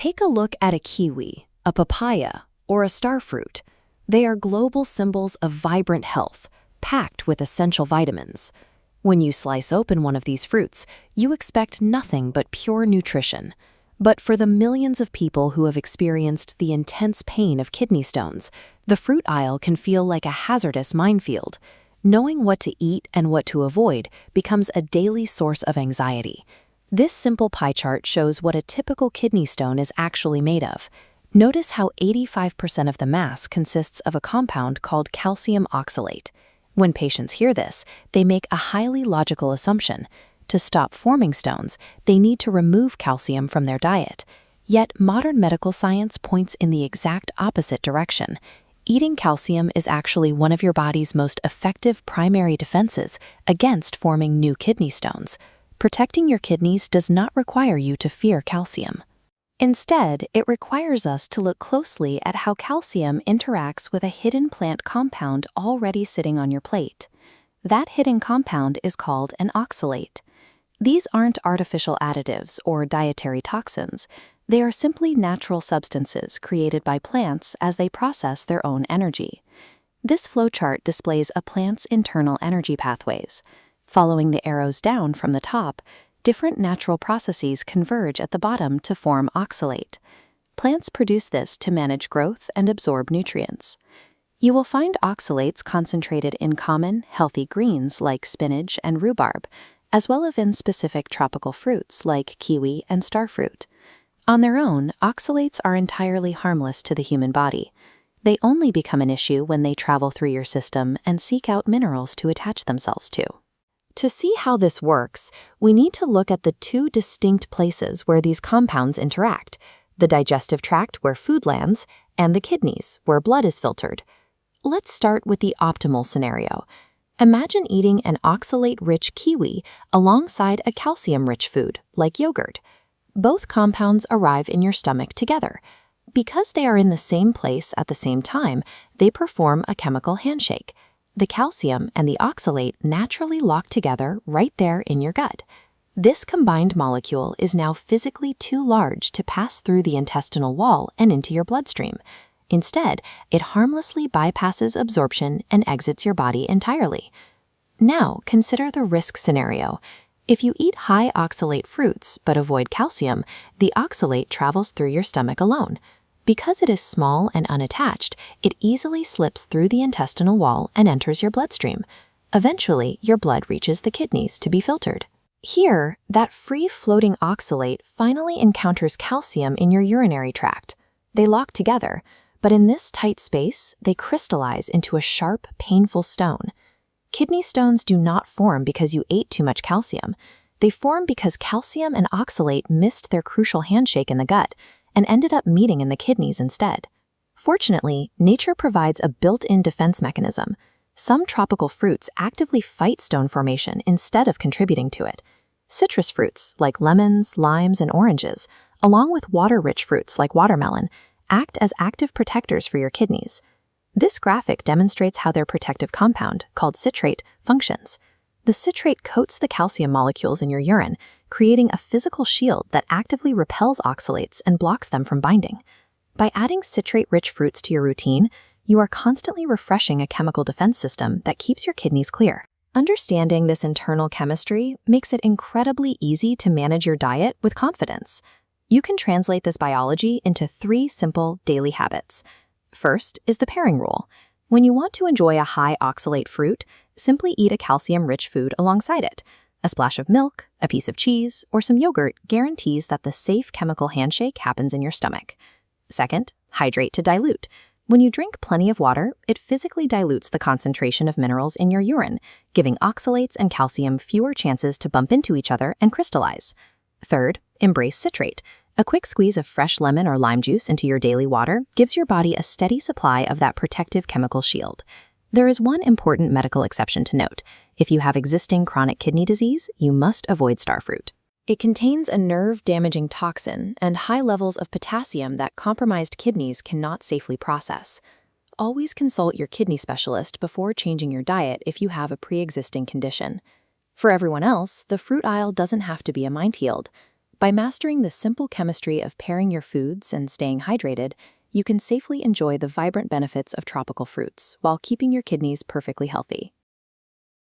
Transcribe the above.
Take a look at a kiwi, a papaya, or a starfruit. They are global symbols of vibrant health, packed with essential vitamins. When you slice open one of these fruits, you expect nothing but pure nutrition. But for the millions of people who have experienced the intense pain of kidney stones, the fruit aisle can feel like a hazardous minefield. Knowing what to eat and what to avoid becomes a daily source of anxiety. This simple pie chart shows what a typical kidney stone is actually made of. Notice how 85% of the mass consists of a compound called calcium oxalate. When patients hear this, they make a highly logical assumption. To stop forming stones, they need to remove calcium from their diet. Yet modern medical science points in the exact opposite direction. Eating calcium is actually one of your body's most effective primary defenses against forming new kidney stones. Protecting your kidneys does not require you to fear calcium. Instead, it requires us to look closely at how calcium interacts with a hidden plant compound already sitting on your plate. That hidden compound is called an oxalate. These aren't artificial additives or dietary toxins. They are simply natural substances created by plants as they process their own energy. This flowchart displays a plant's internal energy pathways. Following the arrows down from the top, different natural processes converge at the bottom to form oxalate. Plants produce this to manage growth and absorb nutrients. You will find oxalates concentrated in common, healthy greens like spinach and rhubarb, as well as in specific tropical fruits like kiwi and starfruit. On their own, oxalates are entirely harmless to the human body. They only become an issue when they travel through your system and seek out minerals to attach themselves to. To see how this works, we need to look at the two distinct places where these compounds interact: the digestive tract where food lands, and the kidneys where blood is filtered. Let's start with the optimal scenario. Imagine eating an oxalate-rich kiwi alongside a calcium-rich food, like yogurt. Both compounds arrive in your stomach together. Because they are in the same place at the same time, they perform a chemical handshake. The calcium and the oxalate naturally lock together right there in your gut. This combined molecule is now physically too large to pass through the intestinal wall and into your bloodstream. Instead, it harmlessly bypasses absorption and exits your body entirely. Now, consider the risk scenario. If you eat high oxalate fruits but avoid calcium, the oxalate travels through your stomach alone. Because it is small and unattached, it easily slips through the intestinal wall and enters your bloodstream. Eventually, your blood reaches the kidneys to be filtered. Here, that free-floating oxalate finally encounters calcium in your urinary tract. They lock together, but in this tight space, they crystallize into a sharp, painful stone. Kidney stones do not form because you ate too much calcium. They form because calcium and oxalate missed their crucial handshake in the gut and ended up meeting in the kidneys instead. Fortunately, nature provides a built-in defense mechanism. Some tropical fruits actively fight stone formation instead of contributing to it. Citrus fruits, like lemons, limes, and oranges, along with water-rich fruits like watermelon, act as active protectors for your kidneys. This graphic demonstrates how their protective compound, called citrate, functions. The citrate coats the calcium molecules in your urine, creating a physical shield that actively repels oxalates and blocks them from binding. By adding citrate-rich fruits to your routine, you are constantly refreshing a chemical defense system that keeps your kidneys clear. Understanding this internal chemistry makes it incredibly easy to manage your diet with confidence. You can translate this biology into 3 simple daily habits. First is the pairing rule. When you want to enjoy a high oxalate fruit, simply eat a calcium-rich food alongside it. A splash of milk, a piece of cheese, or some yogurt guarantees that the safe chemical handshake happens in your stomach. Second, hydrate to dilute. When you drink plenty of water, it physically dilutes the concentration of minerals in your urine, giving oxalates and calcium fewer chances to bump into each other and crystallize. Third, embrace citrate. A quick squeeze of fresh lemon or lime juice into your daily water gives your body a steady supply of that protective chemical shield. There is one important medical exception to note. If you have existing chronic kidney disease, you must avoid starfruit. It contains a nerve-damaging toxin and high levels of potassium that compromised kidneys cannot safely process. Always consult your kidney specialist before changing your diet if you have a pre-existing condition. For everyone else, the fruit aisle doesn't have to be a minefield. By mastering the simple chemistry of pairing your foods and staying hydrated, you can safely enjoy the vibrant benefits of tropical fruits while keeping your kidneys perfectly healthy.